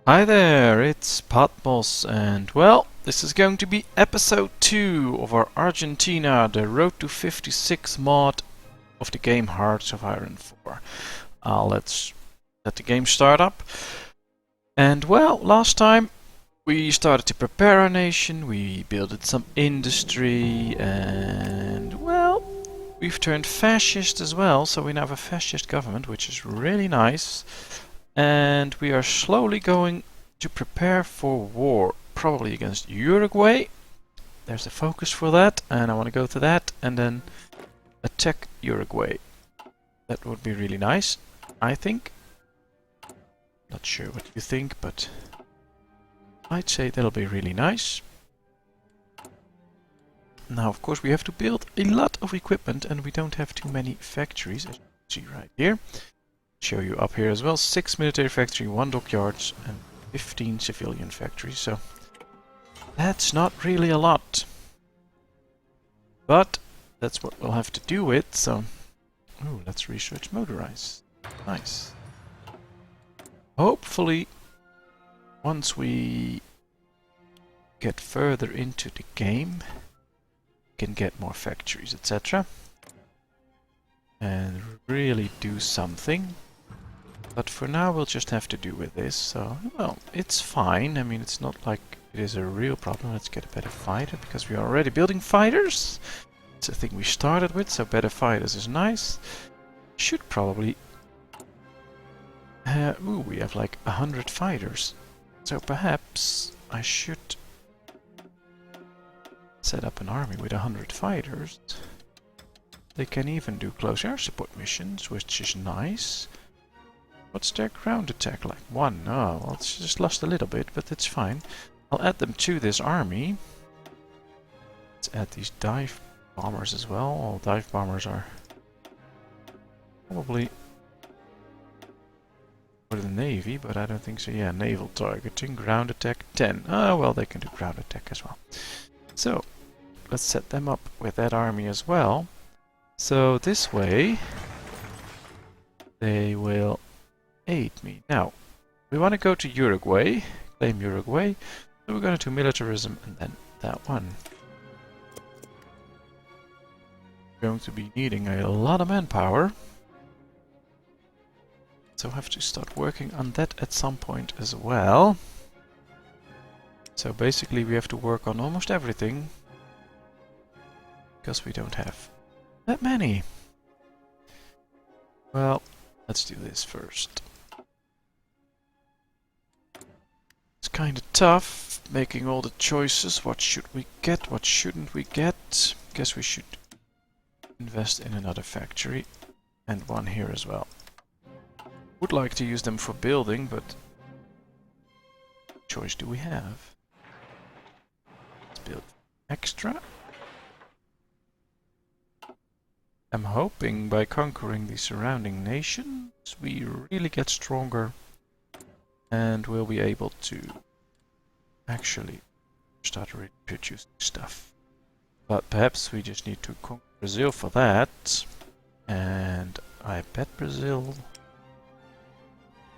Hi there, it's Patmos, and well, this is going to be episode 2 of our Argentina, the Road to 56 mod of the game Hearts of Iron 4. Let's let the game start up. And well, last time we started to prepare our nation, we built some industry, and well, we've turned fascist as well, so we now have a fascist government, which is really nice. And we are slowly going to prepare for war, probably against Uruguay. There's a focus for that, and I want to go to that and then attack Uruguay. That would be really nice, I think. Not sure what you think, but I'd say that'll be really nice. Now, of course, we have to build a lot of equipment, and we don't have too many factories, as you can see right here. Show you up here as well. 6 military factory, 1 dockyards, and 15 civilian factories. So that's not really a lot, but that's what we'll have to do with. So, ooh, let's research motorize. Nice. Hopefully, once we get further into the game, we can get more factories, etc. and really do something. But for now we'll just have to do with this, so, well, it's fine. I mean, it's not like it is a real problem. Let's get a better fighter, because we are already building fighters. It's a thing we started with, so better fighters is nice. Should probably... ooh, we have like 100 fighters. So perhaps I should set up an army with 100 fighters. They can even do close air support missions, which is nice. What's their ground attack like? 1. Oh, well, it's just lost a little bit, but it's fine. I'll add them to this army. Let's add these dive bombers as well. All dive bombers are probably for the Navy, but I don't think so. Yeah, naval targeting, ground attack 10. Oh, well, they can do ground attack as well. So, let's set them up with that army as well. So, this way, they will aid me. Now, we want to go to Uruguay, claim Uruguay, so we're going to do militarism and then that one. We're going to be needing a lot of manpower, so I have to start working on that at some point as well. So basically we have to work on almost everything, because we don't have that many. Well, let's do this first. It's kind of tough making all the choices. What should we get? What shouldn't we get? Guess we should invest in another factory and one here as well. Would like to use them for building, but what choice do we have? Let's build extra. I'm hoping by conquering the surrounding nations we really get stronger and we'll be able to actually start really producing stuff. But perhaps we just need to conquer Brazil for that. And I bet Brazil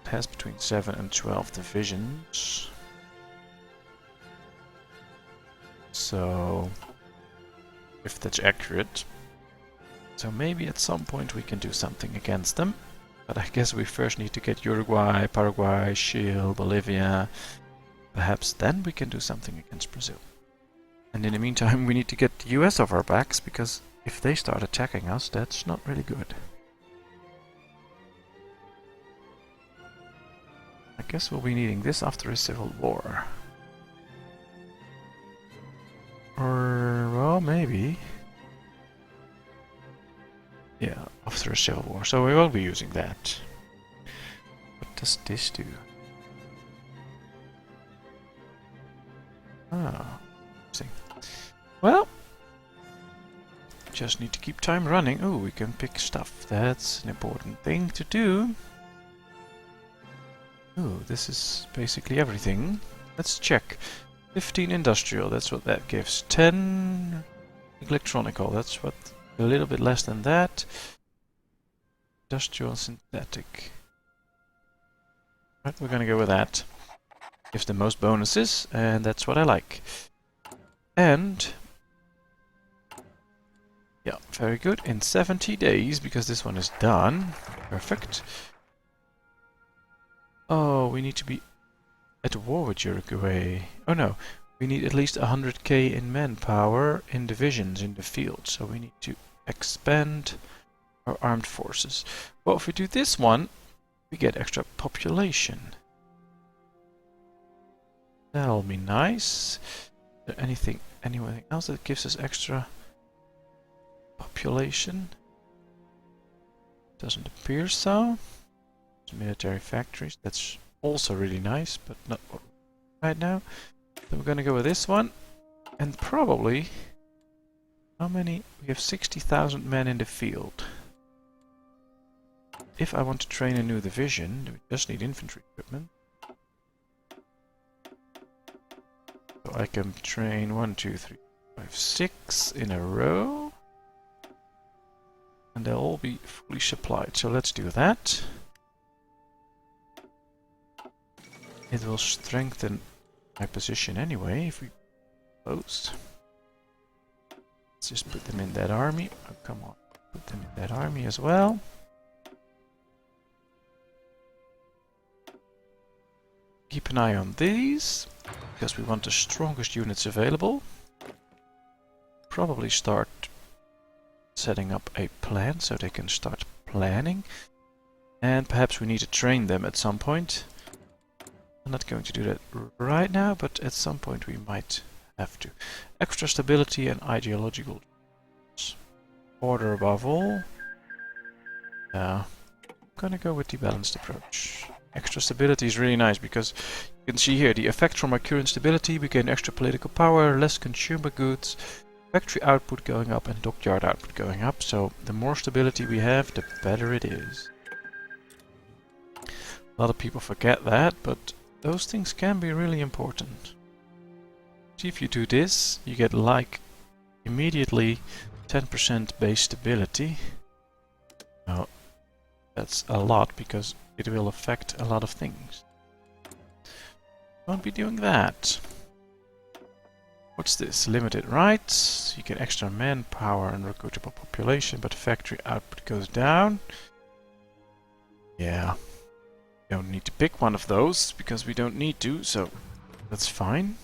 has between 7 and 12 divisions. So, if that's accurate. So maybe at some point we can do something against them. But I guess we first need to get Uruguay, Paraguay, Chile, Bolivia. Perhaps then we can do something against Brazil. And in the meantime we need to get the US off our backs, because if they start attacking us, that's not really good. I guess we'll be needing this after a civil war. Or, well, maybe. Yeah, after a civil war, so we won't be using that. What does this do? Ah, interesting. Well, just need to keep time running. Oh, we can pick stuff. That's an important thing to do. Oh, this is basically everything. Let's check. 15 industrial, that's what that gives. 10 electronical, that's what... a little bit less than that. Industrial and synthetic. Right, we're gonna go with that. Gives the most bonuses, and that's what I like. And yeah, very good. In 70 days, because this one is done. Perfect. Oh, we need to be at war with Uruguay. Oh no, we need at least 100k in manpower in divisions in the field. So we need to expand our armed forces. Well, if we do this one, we get extra population. That'll be nice. Is there anything else that gives us extra population? Doesn't appear so. Military factories, that's also really nice, but not right now. So we're gonna go with this one. And probably, how many? We have 60,000 men in the field. If I want to train a new division, we just need infantry equipment. So I can train 1, 2, 3, 5, 6 in a row. And they'll all be fully supplied. So let's do that. It will strengthen my position anyway if we close. Let's just put them in that army. Oh, come on. Put them in that army as well. Keep an eye on these, because we want the strongest units available. Probably start setting up a plan so they can start planning. And perhaps we need to train them at some point. I'm not going to do that right now, but at some point we might have to. Extra stability and ideological order above all. Yeah, I'm gonna go with the balanced approach. Extra stability is really nice because you can see here the effect from our current stability. We gain extra political power, less consumer goods, factory output going up and dockyard output going up. So the more stability we have, the better it is. A lot of people forget that, but those things can be really important. See, if you do this, you get like immediately 10% base stability. Now, that's a lot because it will affect a lot of things. Won't be doing that. What's this? Limited rights. You get extra manpower and recruitable population, but factory output goes down. Yeah. Don't need to pick one of those because we don't need to, so that's fine.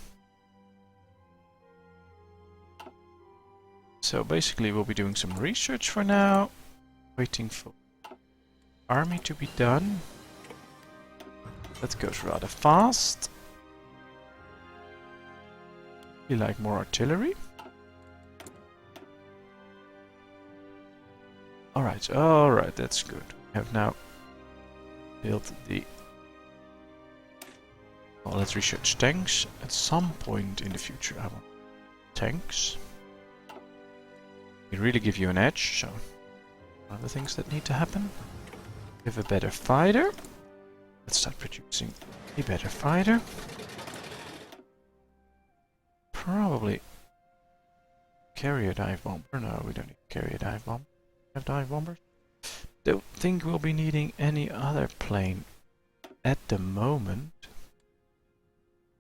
So basically we'll be doing some research for now, waiting for army to be done. That goes rather fast. We like more artillery. Alright, that's good. We have now built the... Well, let's research tanks. At some point in the future I want tanks. They really give you an edge, so one of the things that need to happen. We have a better fighter. Let's start producing a better fighter. Probably carrier dive bomber. No, we don't need carrier dive bomber. We have dive bombers. Don't think we'll be needing any other plane at the moment.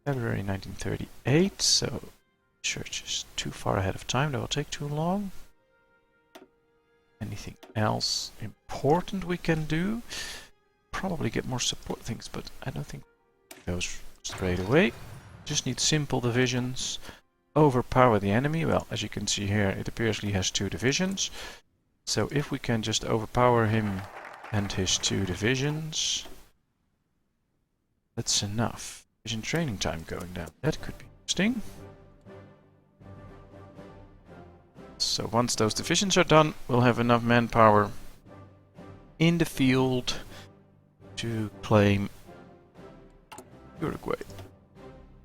February 1938, so research is too far ahead of time. That will take too long. Anything else important we can do? Probably get more support things, but I don't think it goes straight away. Just need simple divisions. Overpower the enemy. Well, as you can see here, it appears he has 2 divisions. So if we can just overpower him and his 2 divisions, that's enough. Division training time going down. That could be interesting. So once those divisions are done, we'll have enough manpower in the field to claim Uruguay.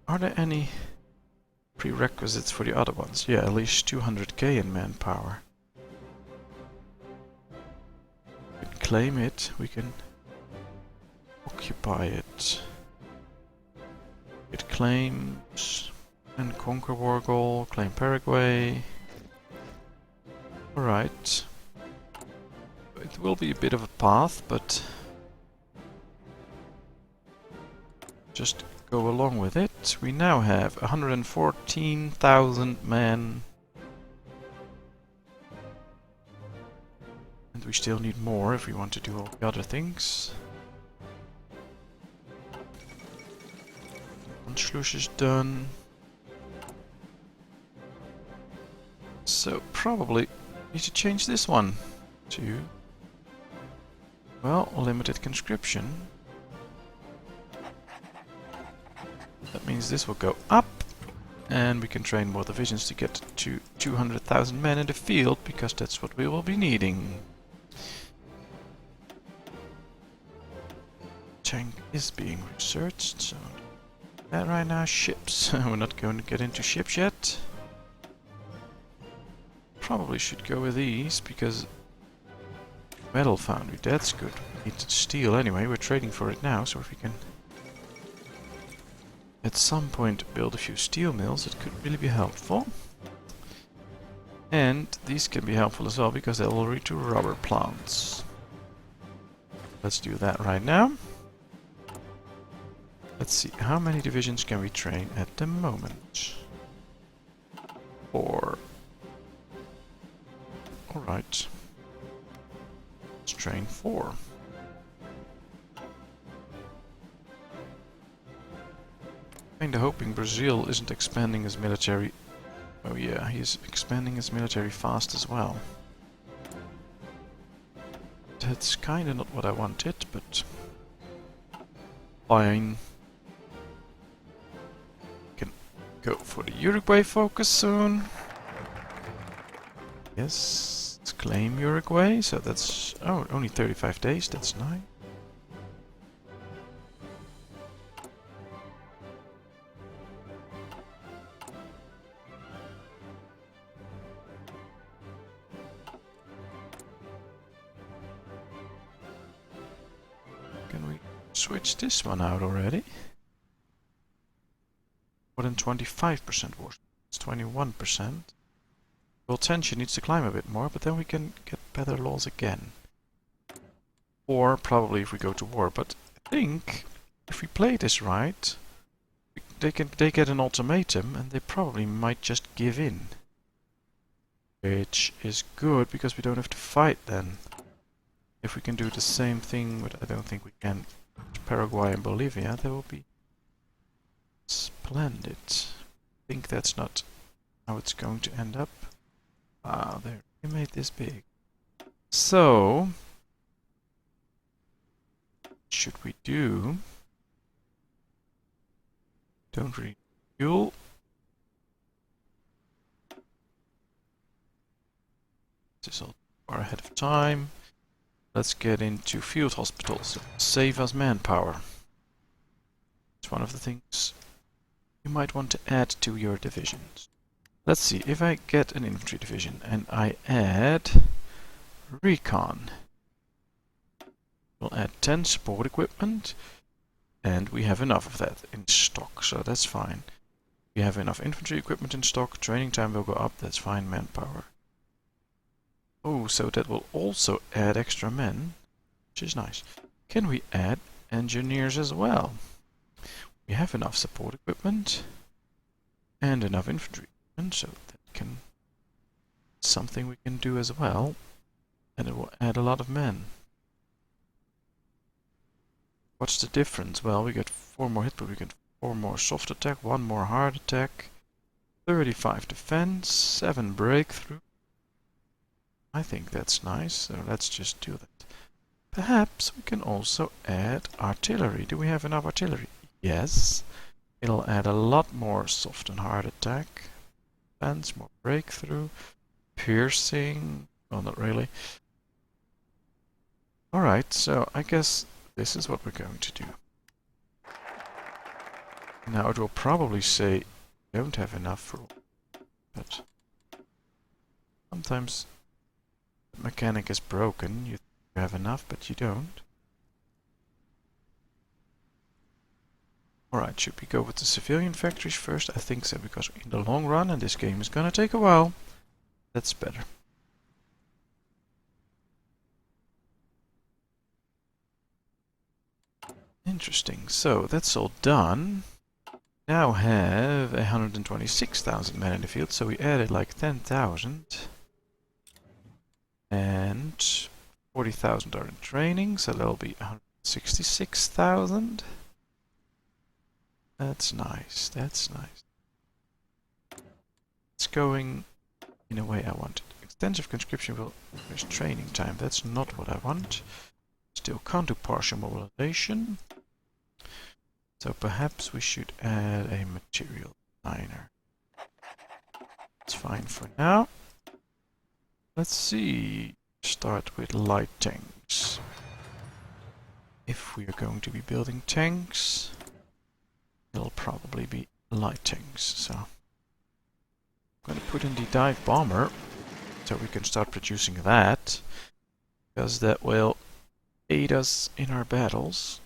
Are there any prerequisites for the other ones? Yeah, at least 200k in manpower. We can claim it, we can occupy it. It claims and conquer war goal, claim Paraguay. Alright. It will be a bit of a path, but just go along with it. We now have 114,000 men. And we still need more if we want to do all the other things. Anschluss is done. So probably need to change this one to, well, limited conscription. That means this will go up, and we can train more divisions to get to 200,000 men in the field, because that's what we will be needing. Tank is being researched, so that right now, ships. We're not going to get into ships yet. Probably should go with these, because metal foundry, that's good. We need steel anyway, we're trading for it now, so if we can at some point build a few steel mills, it could really be helpful. And these can be helpful as well, because they will lead to rubber plants. Let's do that right now. Let's see, how many divisions can we train at the moment? 4. Alright. Let's train 4. Kinda hoping Brazil isn't expanding his military. Oh yeah, he's expanding his military fast as well. That's kinda not what I wanted, but fine. Can go for the Uruguay focus soon. Yes, let's claim Uruguay, so that's, oh, only 35 days, that's nice. Can we switch this one out already? More than 25% war. It's 21%. Well, tension needs to climb a bit more, but then we can get better laws again. Or probably if we go to war, but I think if we play this right, they get an ultimatum and they probably might just give in. Which is good, because we don't have to fight then. If we can do the same thing, but I don't think we can, Paraguay and Bolivia, that will be splendid. I think that's not how it's going to end up. Ah, there, we made this big. So, what should we do? Don't really fuel. This is all far ahead of time. Let's get into field hospitals. Save us manpower. It's one of the things you might want to add to your divisions. Let's see, if I get an infantry division and I add recon, we'll add 10 support equipment, and we have enough of that in stock, so that's fine. We have enough infantry equipment in stock, training time will go up, that's fine, manpower. Oh, so that will also add extra men, which is nice. Can we add engineers as well? We have enough support equipment and enough infantry equipment, so that can something we can do as well, and it will add a lot of men. What's the difference? Well, we get 4 more hit, but we get 4 more soft attack, 1 more hard attack, 35 defense, 7 breakthrough. I think that's nice, so let's just do that. Perhaps we can also add artillery. Do we have enough artillery? Yes. It'll add a lot more soft and hard attack. Defense, more breakthrough, piercing. Well, not really. Alright, so I guess this is what we're going to do. Now it will probably say don't have enough for all, but sometimes the mechanic is broken. You think you have enough, but you don't. Alright, should we go with the civilian factories first? I think so, because in the long run, and this game is gonna take a while, that's better. Interesting. So that's all done. now have 126,000 men in the field, so we added like 10,000. And 40,000 are in training, so that'll be 166,000. That's nice, that's nice. It's going in a way I wanted. Extensive conscription will increase training time. That's not what I want. Still can't do partial mobilization. So perhaps we should add a material designer. It's fine for now. Let's see. Start with light tanks. If we are going to be building tanks, it'll probably be light tanks. So I'm going to put in the dive bomber so we can start producing that, because that will aid us in our battles.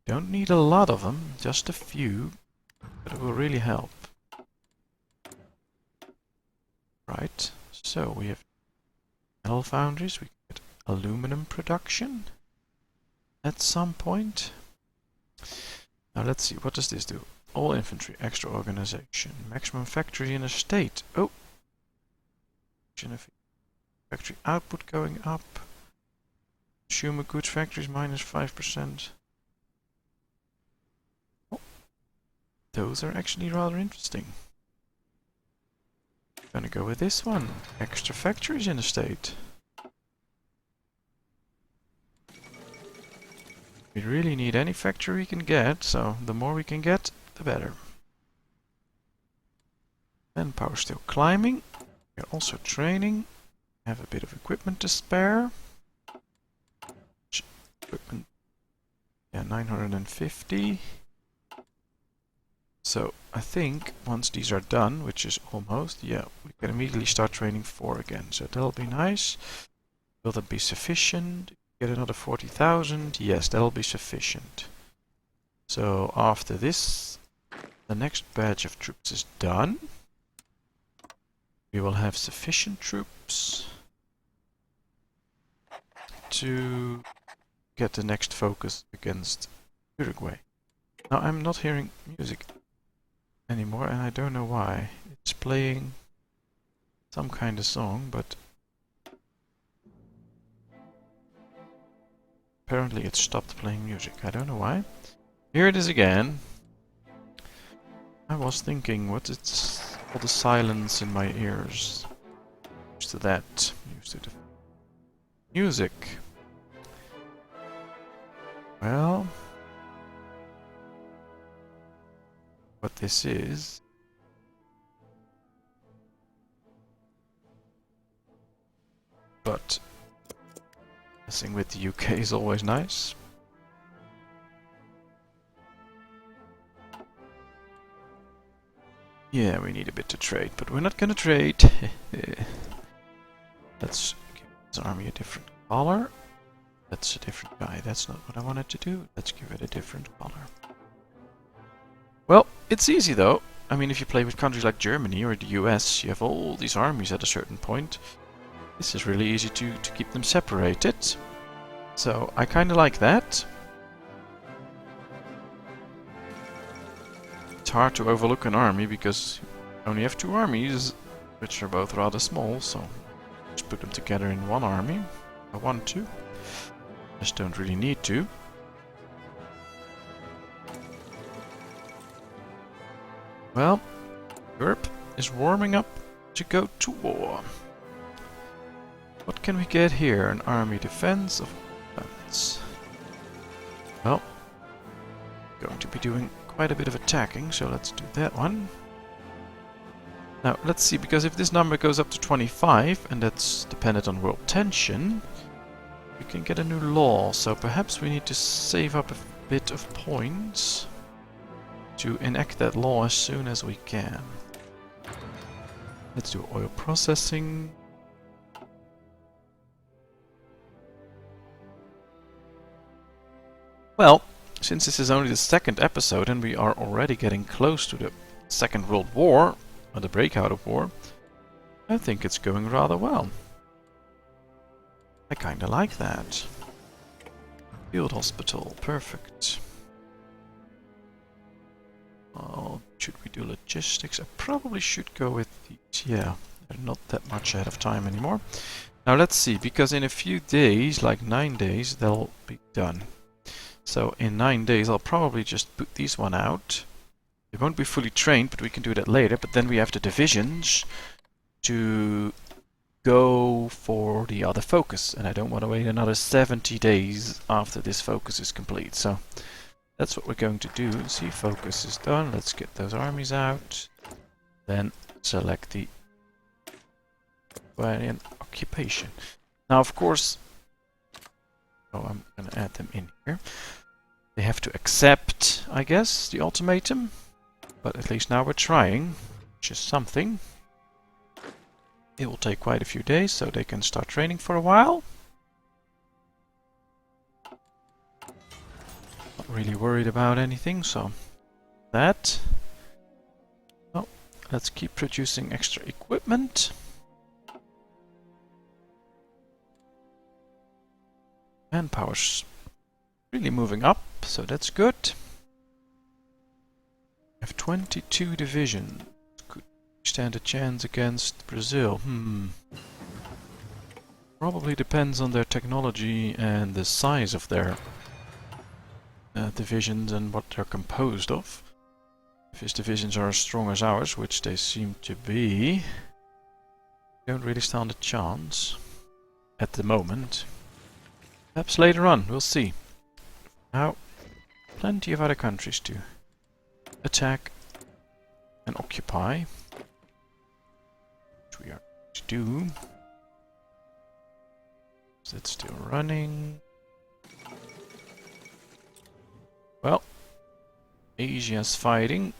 Don't need a lot of them, just a few, but it will really help. Right, so we have metal foundries, we can get aluminum production at some point. Now let's see, what does this do? All infantry, extra organization, maximum factory in a state. Oh! Factory output going up. Consumer goods factories minus 5%. Oh, those are actually rather interesting. Gonna go with this one. Extra factories in a state. We really need any factory we can get, so the more we can get, the better. Manpower still climbing. We're also training. Have a bit of equipment to spare. Equipment, yeah, 950. So I think once these are done, which is almost, yeah, we can immediately start training 4 again. So that'll be nice. Will that be sufficient? Get another 40,000? Yes, that'll be sufficient. So after this, the next batch of troops is done. We will have sufficient troops to get the next focus against Uruguay. Now I'm not hearing music anymore, and I don't know why. It's playing some kind of song, but apparently it stopped playing music. I don't know why. Here it is again. I was thinking, what is all the silence in my ears? Used to that. Used to the music. Well, what this is. But messing with the UK is always nice. Yeah, we need a bit to trade, but we're not gonna trade. Let's give this army a different color. That's a different guy. That's not what I wanted to do. Let's give it a different color. Well, it's easy though. I mean, if you play with countries like Germany or the US, you have all these armies at a certain point. This is really easy to keep them separated. So I kind of like that. It's hard to overlook an army because you only have 2 armies, which are both rather small, so just put them together in one army. I want to. Just don't really need to. Well, Europe is warming up to go to war. What can we get here? An army defense of defense. Well, going to be doing quite a bit of attacking, so let's do that one. Now, let's see, because if this number goes up to 25, and that's dependent on world tension, we can get a new law, so perhaps we need to save up a bit of points to enact that law as soon as we can. Let's do oil processing. Well, since this is only the 2nd episode and we are already getting close to the Second World War, or the breakout of war, I think it's going rather well. I kinda like that. Field hospital, perfect. Should we do logistics? I probably should go with these. Yeah, they're not that much ahead of time anymore. Now let's see, because in a few days, like 9 days, they'll be done. So in 9 days, I'll probably just put these one out. They won't be fully trained, but we can do that later. But then we have the divisions to go for the other focus, and I don't want to wait another 70 days after this focus is complete. So that's what we're going to do. See, focus is done. Let's get those armies out. Then select the Bavarian occupation. Now, of course, I'm going to add them in here. They have to accept, I guess, the ultimatum. But at least now we're trying, which is something. It will take quite a few days, so they can start training for a while. Not really worried about anything, so that. Oh, let's keep producing extra equipment. Manpower's really moving up, so that's good. We have 22 divisions. Could stand a chance against Brazil. Probably depends on their technology and the size of their divisions and what they're composed of. If his divisions are as strong as ours, which they seem to be, don't really stand a chance at the moment. Perhaps later on, we'll see. Now, plenty of other countries to attack and occupy, which we are going to do. So it's still running. Well, Asia's fighting.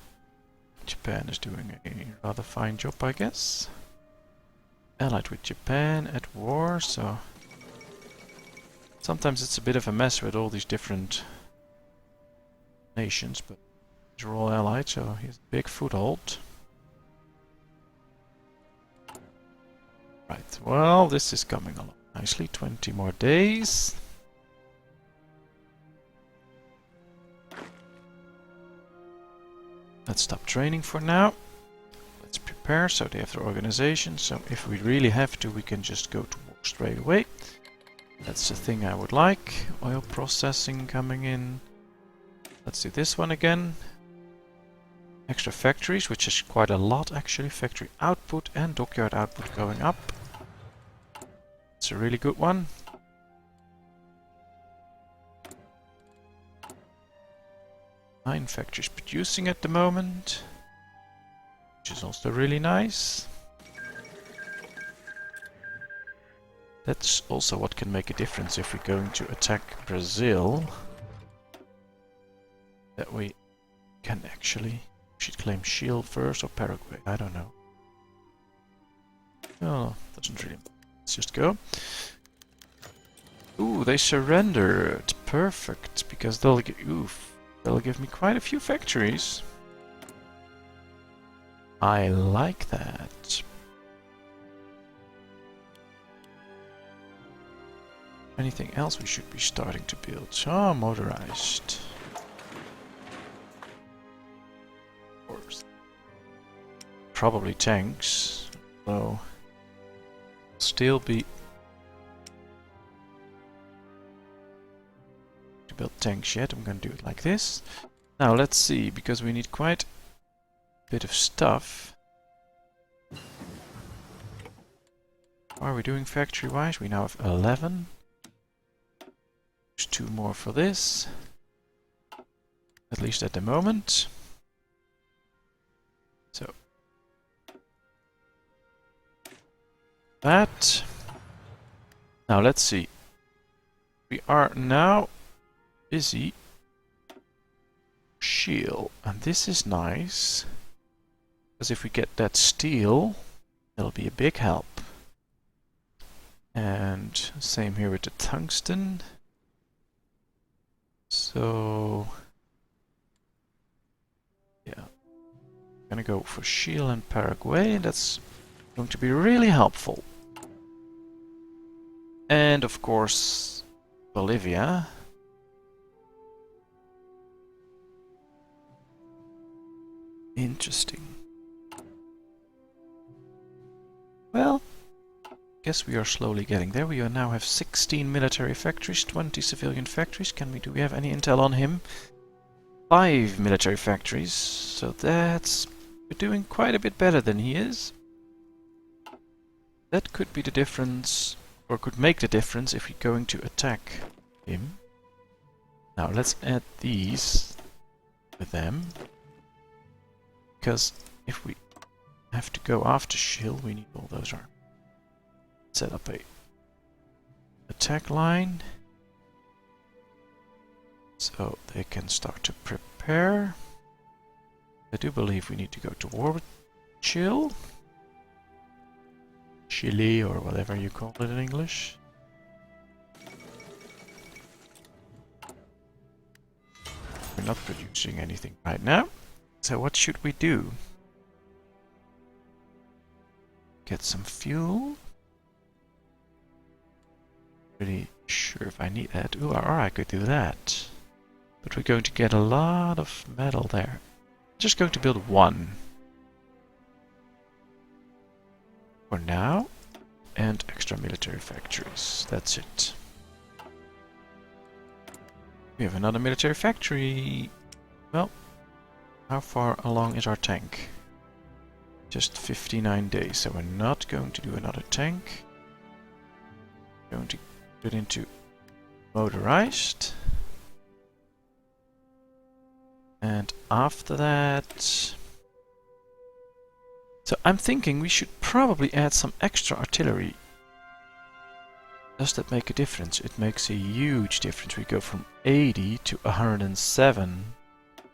Japan is doing a rather fine job, I guess. Allied with Japan at war, so sometimes it's a bit of a mess with all these different nations, but they're all allied, so he has a big foothold. Right, well, this is coming along nicely. 20 more days. Let's stop training for now. Let's prepare, so they have their organization, so if we really have to, we can just go to war straight away. That's the thing I would like. Oil processing coming in. Let's do this one again. Extra factories, which is quite a lot actually. Factory output and dockyard output going up. It's a really good one. Nine factories producing at the moment, which is also really nice. That's also what can make a difference if we're going to attack Brazil. That we can actually... should claim shield first or Paraguay, I don't know. Oh, doesn't really... Let's just go. Ooh, they surrendered. Perfect, because they'll get... Oof. They'll give me quite a few factories. I like that. Anything else we should be starting to build? Oh, motorized. Of course. Probably tanks, though. Still be... to build tanks yet. I'm going to do it like this. Now let's see, because we need quite a bit of stuff. How are we doing factory wise? We now have 11. There's 2 more for this. At least at the moment. So that. Now let's see. We are now busy shield, and this is nice because if we get that steel, it'll be a big help. And same here with the tungsten. So yeah, I'm gonna go for Chile and Paraguay, and that's going to be really helpful. And of course Bolivia. Interesting. Well, guess we are slowly getting there. We now have 16 military factories, 20 civilian factories. Do we have any intel on him? 5 military factories, so we're doing quite a bit better than he is. That could be the difference, or could make the difference if we're going to attack him. Now let's add these with them, because if we have to go after Shill, we need all those arms. Set up a attack line, so they can start to prepare. I do believe we need to go to war with Shill. Chile, or whatever you call it in English. We're not producing anything right now. So what should we do? Get some fuel. Really sure if I need that. Ooh, or I could do that. But we're going to get a lot of metal there. Just going to build one. For now, and extra military factories. That's it. We have another military factory. Well, how far along is our tank? Just 59 days, so we're not going to do another tank. We're going to put it into motorized. And after that... So I'm thinking we should probably add some extra artillery. Does that make a difference? It makes a huge difference. We go from 80 to 107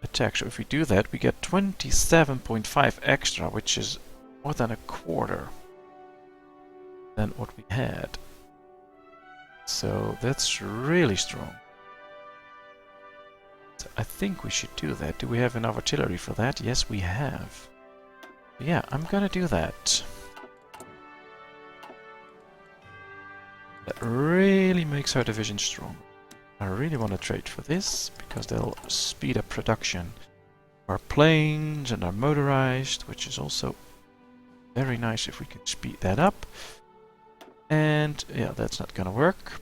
attack. So if we do that, we get 27.5 extra, which is more than a quarter than what we had. So that's really strong. So I think we should do that. Do we have enough artillery for that? Yes, we have. Yeah, I'm gonna do that. That really makes our division strong. I really want to trade for this, because they'll speed up production. Our planes and our motorized, which is also very nice if we can speed that up. And yeah, that's not gonna work.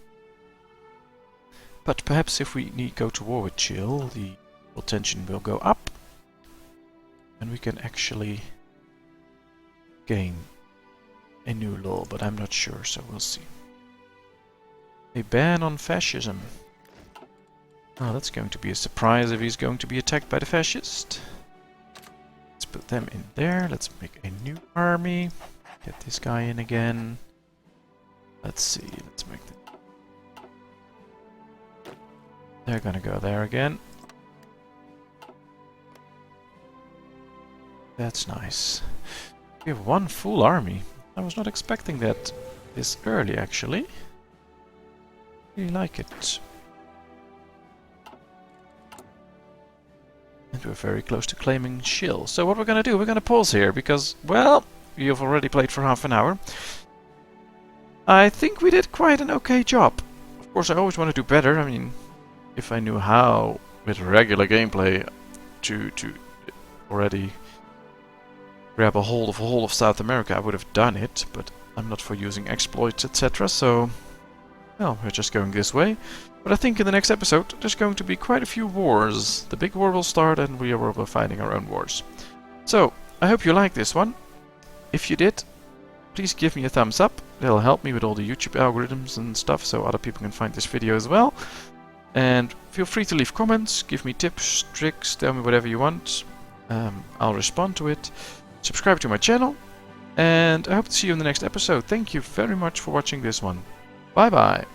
But perhaps if we go to war with Chill, the tension will go up. And we can actually gain a new law, but I'm not sure, so we'll see. A ban on fascism. Oh, that's going to be a surprise if he's going to be attacked by the fascists. Let's put them in there. Let's make a new army. Get this guy in again. Let's see. Let's make them. They're gonna go there again. That's nice. We have one full army. I was not expecting that this early, actually. Really like it. And we're very close to claiming Shill. So what we're gonna do, we're gonna pause here, because, well, you've already played for half an hour. I think we did quite an okay job. Of course, I always want to do better. I mean, if I knew how, with regular gameplay, to already grab a hold of whole of South America, I would have done it, but I'm not for using exploits, etc. So, well, we're just going this way. But I think in the next episode, there's going to be quite a few wars. The big war will start, and we will be fighting our own wars. So, I hope you liked this one. If you did, please give me a thumbs up. That'll help me with all the YouTube algorithms and stuff, so other people can find this video as well. And feel free to leave comments, give me tips, tricks, tell me whatever you want. I'll respond to it. Subscribe to my channel, and I hope to see you in the next episode. Thank you very much for watching this one. Bye bye.